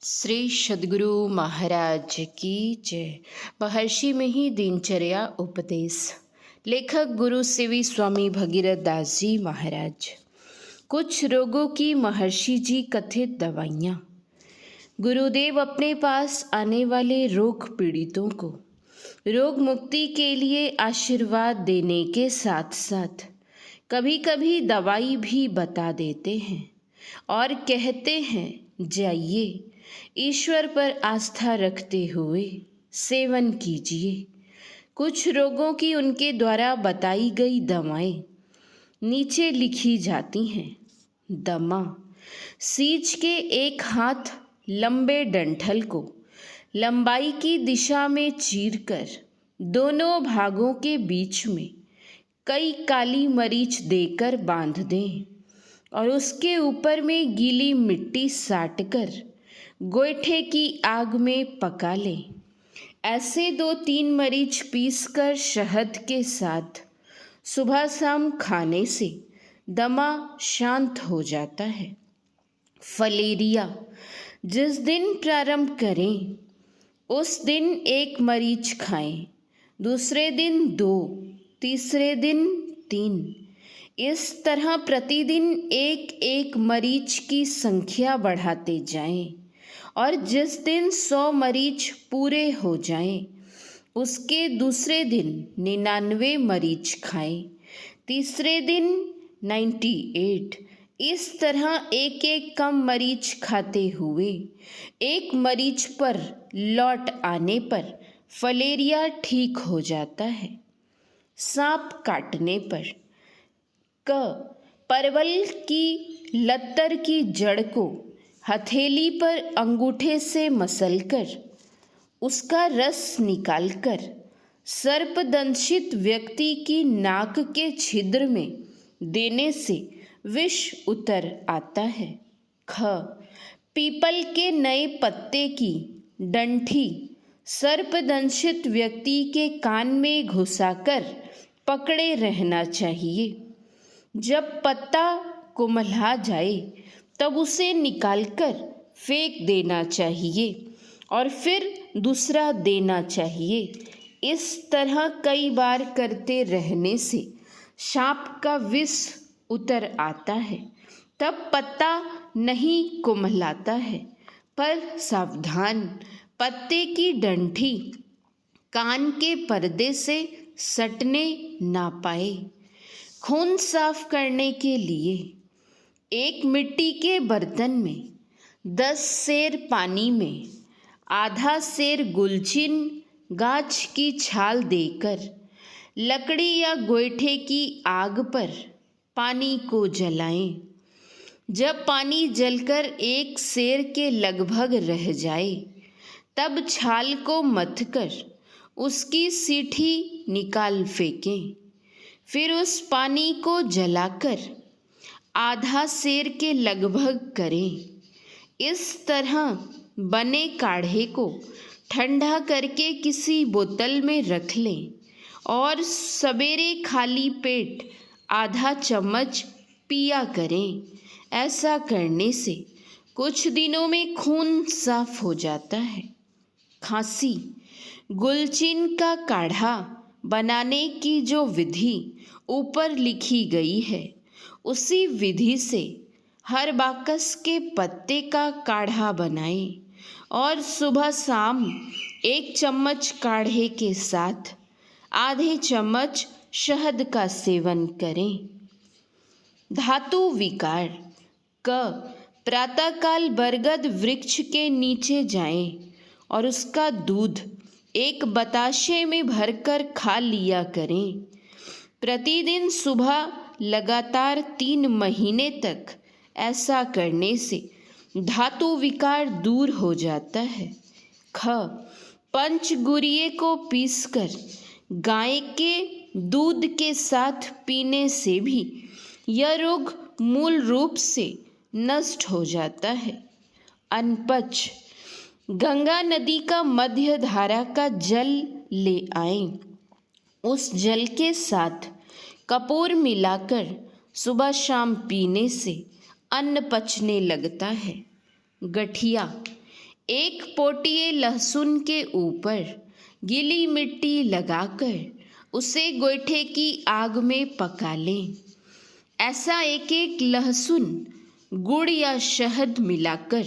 श्री सद्गुरु महाराज की जय। महर्षि में ही दिनचर्या उपदेश। लेखक गुरु सेवी स्वामी भगीरथ दास जी महाराज। कुछ रोगों की महर्षि जी कथित दवाइयाँ। गुरुदेव अपने पास आने वाले रोग पीड़ितों को रोग मुक्ति के लिए आशीर्वाद देने के साथ साथ कभी कभी दवाई भी बता देते हैं और कहते हैं, जाइए ईश्वर पर आस्था रखते हुए सेवन कीजिए। कुछ रोगों की उनके द्वारा बताई गई दवाएं नीचे लिखी जाती हैं। दमा, सींच के एक हाथ लंबे डंठल को लंबाई की दिशा में चीरकर दोनों भागों के बीच में कई काली मरीच देकर बांध दें और उसके ऊपर में गीली मिट्टी साटकर गोईठे की आग में पका लें। ऐसे 2-3 मरीच पीसकर शहद के साथ सुबह शाम खाने से दमा शांत हो जाता है। फलेरिया, जिस दिन प्रारंभ करें उस दिन 1 मरीच खाएं, दूसरे दिन 2, तीसरे दिन 3। इस तरह प्रतिदिन 1-1 मरीच की संख्या बढ़ाते जाएं और जिस दिन 100 मरीच पूरे हो जाएं उसके दूसरे दिन 99 मरीच खाएं, तीसरे दिन 98। इस तरह 1-1 कम मरीच खाते हुए 1 मरीच पर लौट आने पर फलेरिया ठीक हो जाता है। सांप काटने पर परवल की लत्तर की जड़ को हथेली पर अंगूठे से मसलकर उसका रस निकालकर सर्पदंशित व्यक्ति की नाक के छिद्र में देने से विष उतर आता है। पीपल के नए पत्ते की डंठी सर्पदंशित व्यक्ति के कान में घुसाकर पकड़े रहना चाहिए। जब पत्ता कुम्हला जाए तब उसे निकालकर फेंक देना चाहिए और फिर दूसरा देना चाहिए। इस तरह कई बार करते रहने से सांप का विष उतर आता है। तब पत्ता नहीं कुम्हलाता है, पर सावधान, पत्ते की डंठी कान के पर्दे से सटने ना पाए। खून साफ करने के लिए एक मिट्टी के बर्तन में 10 सेर पानी में आधा सेर गुलचिन गाछ की छाल देकर लकड़ी या गोईठे की आग पर पानी को जलाएं। जब पानी जलकर 1 सेर के लगभग रह जाए तब छाल को मथकर उसकी सीठी निकाल फेंकें। फिर उस पानी को जलाकर आधा सेर के लगभग करें। इस तरह बने काढ़े को ठंडा करके किसी बोतल में रख लें और सवेरे खाली पेट आधा चम्मच पिया करें। ऐसा करने से कुछ दिनों में खून साफ हो जाता है। खांसी, गुलचिन का काढ़ा बनाने की जो विधि ऊपर लिखी गई है उसी विधि से हर बाकस के पत्ते का काढ़ा बनाएं और सुबह शाम 1 चम्मच काढ़े के साथ आधे चम्मच शहद का सेवन करें। धातु विकार प्रातःकाल बरगद वृक्ष के नीचे जाएं और उसका दूध एक बताशे में भरकर खा लिया करें। प्रतिदिन सुबह लगातार 3 महीने तक ऐसा करने से धातु विकार दूर हो जाता है। पंचगुरिये को पीसकर गाय के दूध के साथ पीने से भी यह रोग मूल रूप से नष्ट हो जाता है। अनपच, गंगा नदी का मध्य धारा का जल ले आएं। उस जल के साथ कपूर मिलाकर सुबह शाम पीने से अन्न पचने लगता है। गठिया, एक पोटिए लहसुन के ऊपर गीली मिट्टी लगाकर उसे गोईठे की आग में पका लें। ऐसा एक एक लहसुन गुड़ या शहद मिलाकर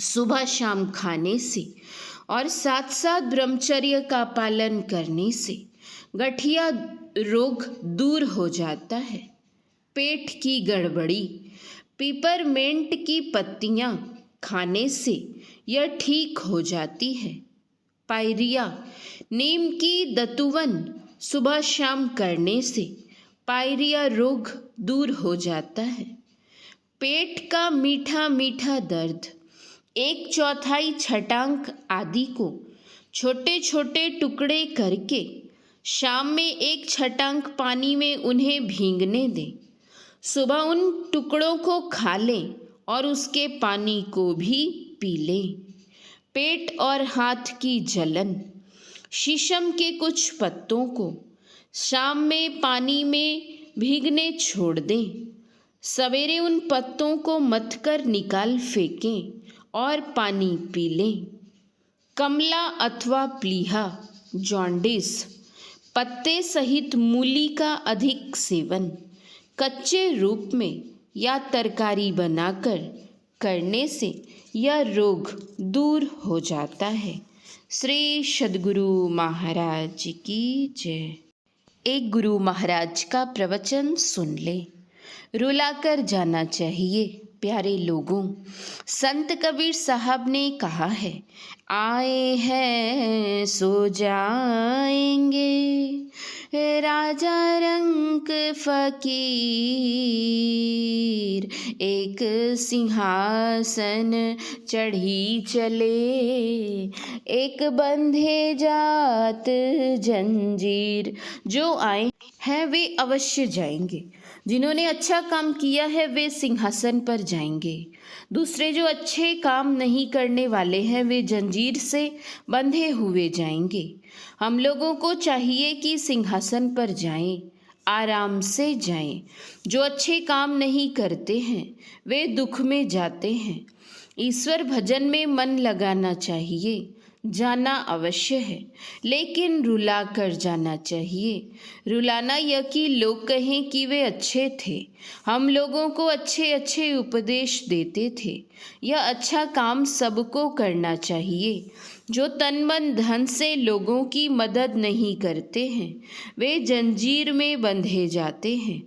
सुबह शाम खाने से और साथ साथ ब्रह्मचर्य का पालन करने से गठिया रोग दूर हो जाता है। पेट की गड़बड़ी, पिपरमेंट की पत्तियां खाने से यह ठीक हो जाती है। पायरिया, नीम की दतुवन सुबह शाम करने से पायरिया रोग दूर हो जाता है। पेट का मीठा मीठा दर्द, 1/4 छटांक आदि को छोटे छोटे टुकड़े करके शाम में 1 छटांक पानी में उन्हें भीगने दें। सुबह उन टुकड़ों को खा लें और उसके पानी को भी पी लें। पेट और हाथ की जलन, शीशम के कुछ पत्तों को शाम में पानी में भीगने छोड़ दें। सवेरे उन पत्तों को मथकर निकाल फेंकें और पानी पी लें। कमला अथवा प्लीहा, जॉन्डिस, पत्ते सहित मूली का अधिक सेवन कच्चे रूप में या तरकारी बनाकर करने से यह रोग दूर हो जाता है। श्री सद्गुरु महाराज की जय। एक गुरु महाराज का प्रवचन सुन ले। रुलाकर जाना चाहिए। प्यारे लोगों, संत कबीर साहब ने कहा है, आए हैं सो जाएंगे, राजा रंक फकीर, एक सिंहासन चढ़ी चले, एक बंधे जात जंजीर। जो आए हैं वे अवश्य जाएंगे। जिन्होंने अच्छा काम किया है वे सिंहासन पर जाएंगे। दूसरे जो अच्छे काम नहीं करने वाले हैं वे जंजीर से बंधे हुए जाएंगे। हम लोगों को चाहिए कि सिंहासन पर जाएं, आराम से जाएं। जो अच्छे काम नहीं करते हैं वे दुख में जाते हैं। ईश्वर भजन में मन लगाना चाहिए। जाना अवश्य है, लेकिन रुला कर जाना चाहिए। रुलाना यह कि लोग कहें कि वे अच्छे थे, हम लोगों को अच्छे अच्छे उपदेश देते थे। यह अच्छा काम सबको करना चाहिए। जो तन मन धन से लोगों की मदद नहीं करते हैं वे जंजीर में बंधे जाते हैं।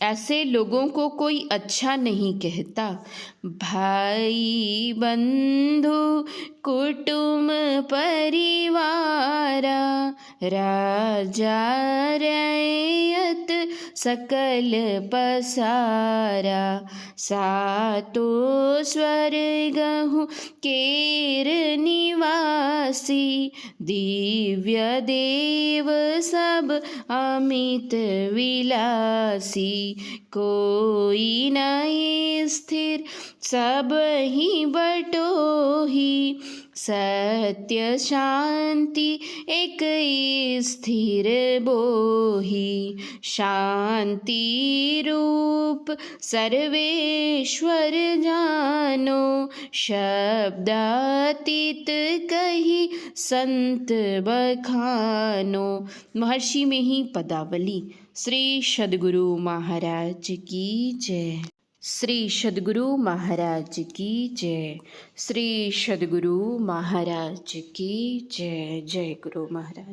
ऐसे लोगों को कोई अच्छा नहीं कहता। भाई बंधु कुटुंब परिवारा, राजा रैयत सकल पसारा, सातो स्वर्गहु केर निवासी, दिव्य देव सब अमित विलासी, कोई नहीं स्थिर सब ही बटोही, सत्य शांति एक स्थिर बोही, शांति रूप सर्वेश्वर जानो, शब्दातीत कही संत बखानो। महर्षि में ही पदावली। श्री सद्गुरु महाराज की जय। श्री सद्गुरु महाराज की जय। श्री सद्गुरु महाराज की जय। जय गुरु महाराज।